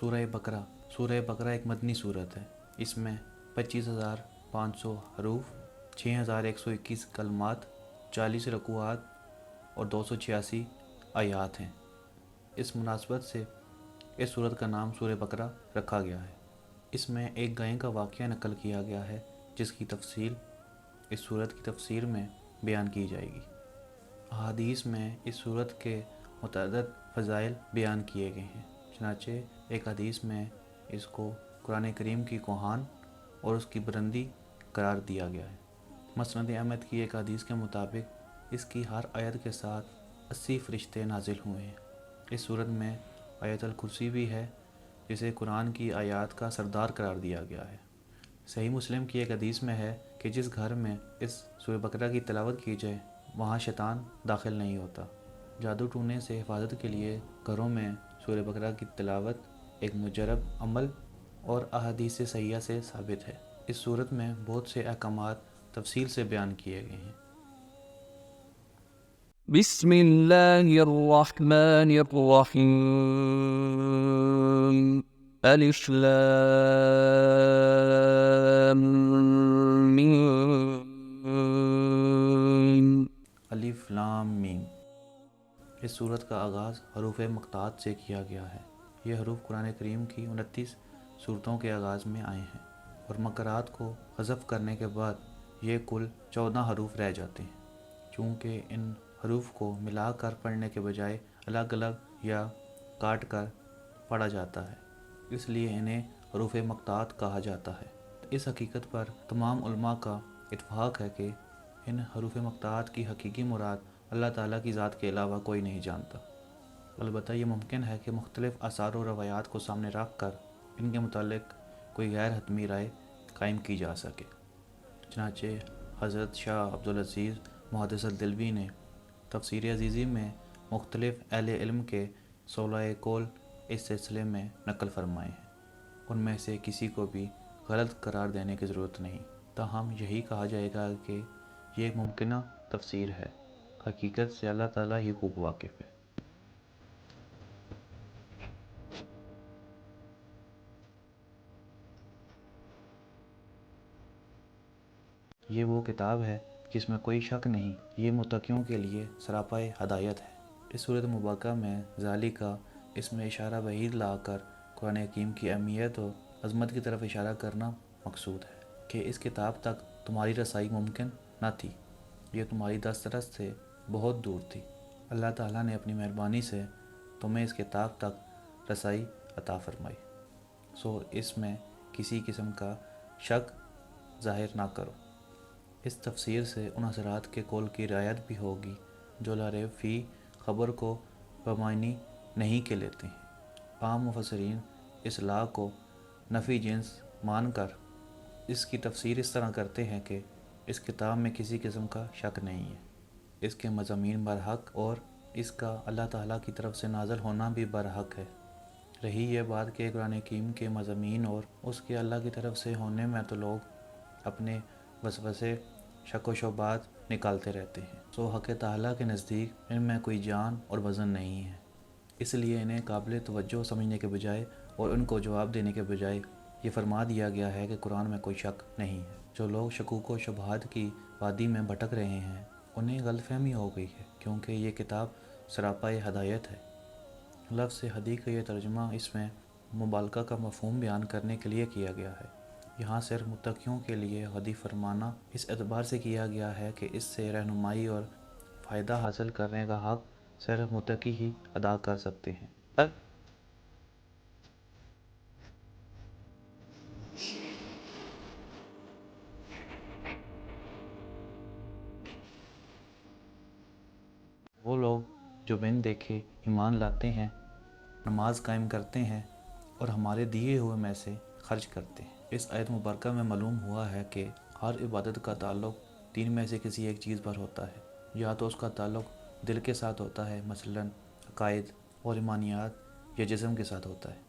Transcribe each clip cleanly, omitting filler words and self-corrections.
سورہ بقرہ ایک مدنی صورت ہے۔ اس میں 25,500 حروف، 6,121 کلمات، 40 رکوعات اور 286 آیات ہیں۔ اس مناسبت سے اس صورت کا نام سورہ بقرہ رکھا گیا ہے۔ اس میں ایک گائے کا واقعہ نقل کیا گیا ہے جس کی تفصیل اس صورت کی تفسیر میں بیان کی جائے گی۔ احادیث میں اس صورت کے متعدد فضائل بیان کیے گئے ہیں۔ چنانچہ ایک حدیث میں اس کو قرآن کریم کی کوہان اور اس کی بلندی قرار دیا گیا ہے۔ مسند احمد کی ایک حدیث کے مطابق اس کی ہر آیت کے ساتھ 80 فرشتے نازل ہوئے ہیں۔ اس صورت میں آیت الکرسی بھی ہے جسے قرآن کی آیات کا سردار قرار دیا گیا ہے۔ صحیح مسلم کی ایک حدیث میں ہے کہ جس گھر میں اس سورہ بقرہ کی تلاوت کی جائے وہاں شیطان داخل نہیں ہوتا۔ جادو ٹونے سے حفاظت کے لیے گھروں میں سورہ بقرہ کی تلاوت ایک مجرب عمل اور احادیث صحیحہ سے ثابت ہے۔ اس صورت میں بہت سے احکامات تفصیل سے بیان کیے گئے ہیں۔ بسم اللہ الرحمن الرحیم الف لام میم الف لام میم۔ اس صورت کا آغاز حروف مقطعات سے کیا گیا ہے۔ یہ حروف قرآن کریم کی 29 صورتوں کے آغاز میں آئے ہیں اور مقرات کو حذف کرنے کے بعد یہ کل 14 حروف رہ جاتے ہیں۔ چونکہ ان حروف کو ملا کر پڑھنے کے بجائے الگ الگ یا کاٹ کر پڑھا جاتا ہے، اس لیے انہیں حروف مقطعات کہا جاتا ہے۔ اس حقیقت پر تمام علماء کا اتفاق ہے کہ ان حروف مقطعات کی حقیقی مراد اللہ تعالیٰ کی ذات کے علاوہ کوئی نہیں جانتا۔ البتہ یہ ممکن ہے کہ مختلف آثار و روایات کو سامنے رکھ کر ان کے متعلق کوئی غیر حتمی رائے قائم کی جا سکے۔ چنانچہ حضرت شاہ عبدالعزیز محدث دہلوی نے تفسیر عزیزی میں مختلف اہل علم کے 16 قول اس سلسلے میں نقل فرمائے ہیں۔ ان میں سے کسی کو بھی غلط قرار دینے کی ضرورت نہیں، تاہم یہی کہا جائے گا کہ یہ ایک ممکنہ تفسیر ہے، حقیقت سے اللہ تعالیٰ ہی خوب واقف ہے۔ یہ وہ کتاب ہے جس میں کوئی شک نہیں، یہ متقیوں کے لیے سراپا ہدایت ہے۔ اس صورت مبارکہ میں ذالکہ اس میں اشارہ بعید لا کر قرآن حکیم کی اہمیت اور عظمت کی طرف اشارہ کرنا مقصود ہے کہ اس کتاب تک تمہاری رسائی ممکن نہ تھی، یہ تمہاری دسترس سے بہت دور تھی۔ اللہ تعالیٰ نے اپنی مہربانی سے تمہیں اس کتاب تک رسائی عطا فرمائی، سو اس میں کسی قسم کا شک ظاہر نہ کرو۔ اس تفسیر سے ان حضرات کے قول کی رعایت بھی ہوگی جو لا ریب فی خبر کو بمعنی نہیں کے لیتے ہیں۔ عام مفسرین اس لا کو نفی جنس مان کر اس کی تفسیر اس طرح کرتے ہیں کہ اس کتاب میں کسی قسم کا شک نہیں ہے، اس کے مضامین برحق اور اس کا اللہ تعالیٰ کی طرف سے نازل ہونا بھی برحق ہے۔ رہی یہ بات کہ قرآن حکیم کے مضامین اور اس کے اللہ کی طرف سے ہونے میں تو لوگ اپنے وسوسے شک و شبہات نکالتے رہتے ہیں، سو حق تعالیٰ کے نزدیک ان میں کوئی جان اور وزن نہیں ہے، اس لیے انہیں قابل توجہ سمجھنے کے بجائے اور ان کو جواب دینے کے بجائے یہ فرما دیا گیا ہے کہ قرآن میں کوئی شک نہیں ہے۔ جو لوگ شکوک و شبہات کی وادی میں بھٹک رہے ہیں انہیں غلط فہمی ہو گئی ہے، کیونکہ یہ کتاب سراپا ہدایت ہے۔ لفظ ہدی کا یہ ترجمہ اس میں مبالغہ کا مفہوم بیان کرنے کے لیے کیا گیا ہے۔ یہاں صرف متقیوں کے لیے ہدی فرمانا اس اعتبار سے کیا گیا ہے کہ اس سے رہنمائی اور فائدہ حاصل کرنے کا حق صرف متقی ہی ادا کر سکتے ہیں۔ وہ لوگ جو بن دیکھے ایمان لاتے ہیں، نماز قائم کرتے ہیں اور ہمارے دیے ہوئے میں سے خرچ کرتے ہیں۔ اس آیت مبارکہ میں معلوم ہوا ہے کہ ہر عبادت کا تعلق تین میں سے کسی ایک چیز پر ہوتا ہے۔ یا تو اس کا تعلق دل کے ساتھ ہوتا ہے، مثلا عقائد اور ایمانیات، یا جسم کے ساتھ ہوتا ہے،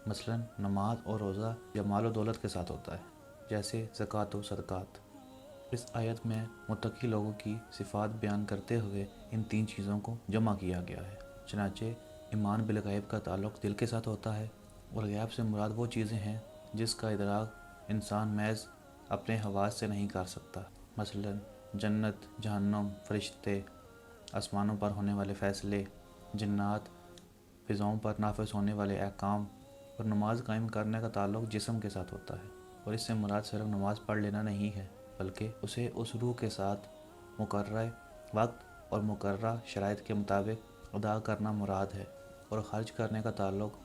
مثلا نماز اور روزہ، یا مال و دولت کے ساتھ ہوتا ہے، جیسے زکوٰۃ و صدقات۔ اس آیت میں متقی لوگوں کی صفات بیان کرتے ہوئے ان تین چیزوں کو جمع کیا گیا ہے۔ چنانچہ ایمان بالغیب کا تعلق دل کے ساتھ ہوتا ہے، اور غیب سے مراد وہ چیزیں ہیں جس کا ادراک انسان محض اپنے حواس سے نہیں کر سکتا، مثلا جنت، جہنم، فرشتے، آسمانوں پر ہونے والے فیصلے، جنات، فضاؤں پر نافذ ہونے والے احکام۔ اور نماز قائم کرنے کا تعلق جسم کے ساتھ ہوتا ہے، اور اس سے مراد صرف نماز پڑھ لینا نہیں ہے، بلکہ اسے اس روح کے ساتھ مقررہ وقت اور مقررہ شرائط کے مطابق ادا کرنا مراد ہے۔ اور خرچ کرنے کا تعلق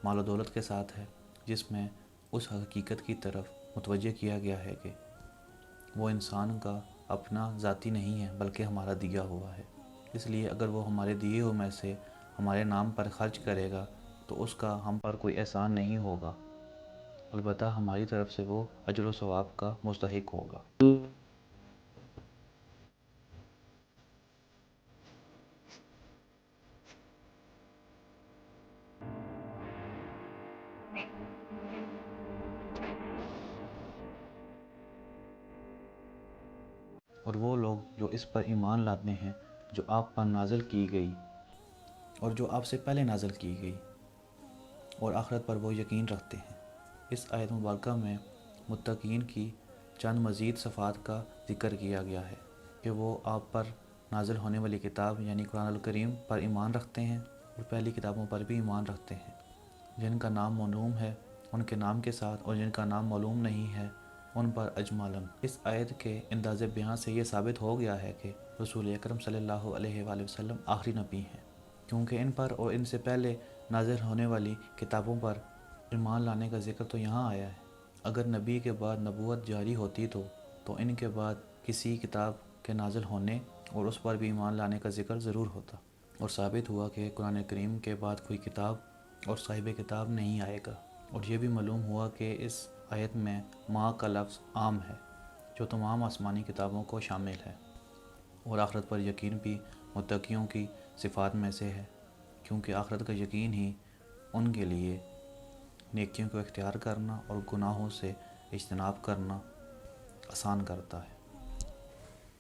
مال و دولت کے ساتھ ہے، جس میں اس حقیقت کی طرف متوجہ کیا گیا ہے کہ وہ انسان کا اپنا ذاتی نہیں ہے بلکہ ہمارا دیا ہوا ہے۔ اس لیے اگر وہ ہمارے دیے ہوئے میں سے ہمارے نام پر خرچ کرے گا تو اس کا ہم پر کوئی احسان نہیں ہوگا، البتہ ہماری طرف سے وہ اجر و ثواب کا مستحق ہوگا۔ اور وہ لوگ جو اس پر ایمان لاتے ہیں جو آپ پر نازل کی گئی اور جو آپ سے پہلے نازل کی گئی، اور آخرت پر وہ یقین رکھتے ہیں۔ اس آیت مبارکہ میں متقین کی چند مزید صفات کا ذکر کیا گیا ہے کہ وہ آپ پر نازل ہونے والی کتاب یعنی قرآن الکریم پر ایمان رکھتے ہیں، اور پہلی کتابوں پر بھی ایمان رکھتے ہیں، جن کا نام معلوم ہے ان کے نام کے ساتھ، اور جن کا نام معلوم نہیں ہے ان پر اجمالاً۔ اس آیت کے انداز بیان سے یہ ثابت ہو گیا ہے کہ رسول اکرم صلی اللہ علیہ وآلہ وسلم آخری نبی ہیں، کیونکہ ان پر اور ان سے پہلے نازل ہونے والی کتابوں پر ایمان لانے کا ذکر تو یہاں آیا ہے۔ اگر نبی کے بعد نبوت جاری ہوتی تو ان کے بعد کسی کتاب کے نازل ہونے اور اس پر بھی ایمان لانے کا ذکر ضرور ہوتا، اور ثابت ہوا کہ قرآن کریم کے بعد کوئی کتاب اور صاحب کتاب نہیں آئے گا۔ اور یہ بھی معلوم ہوا کہ اس آیت میں ما کا لفظ عام ہے جو تمام آسمانی کتابوں کو شامل ہے، اور آخرت پر یقین بھی متقیوں کی صفات میں سے ہے، کیونکہ آخرت کا یقین ہی ان کے لیے نیکیوں کو اختیار کرنا اور گناہوں سے اجتناب کرنا آسان کرتا ہے۔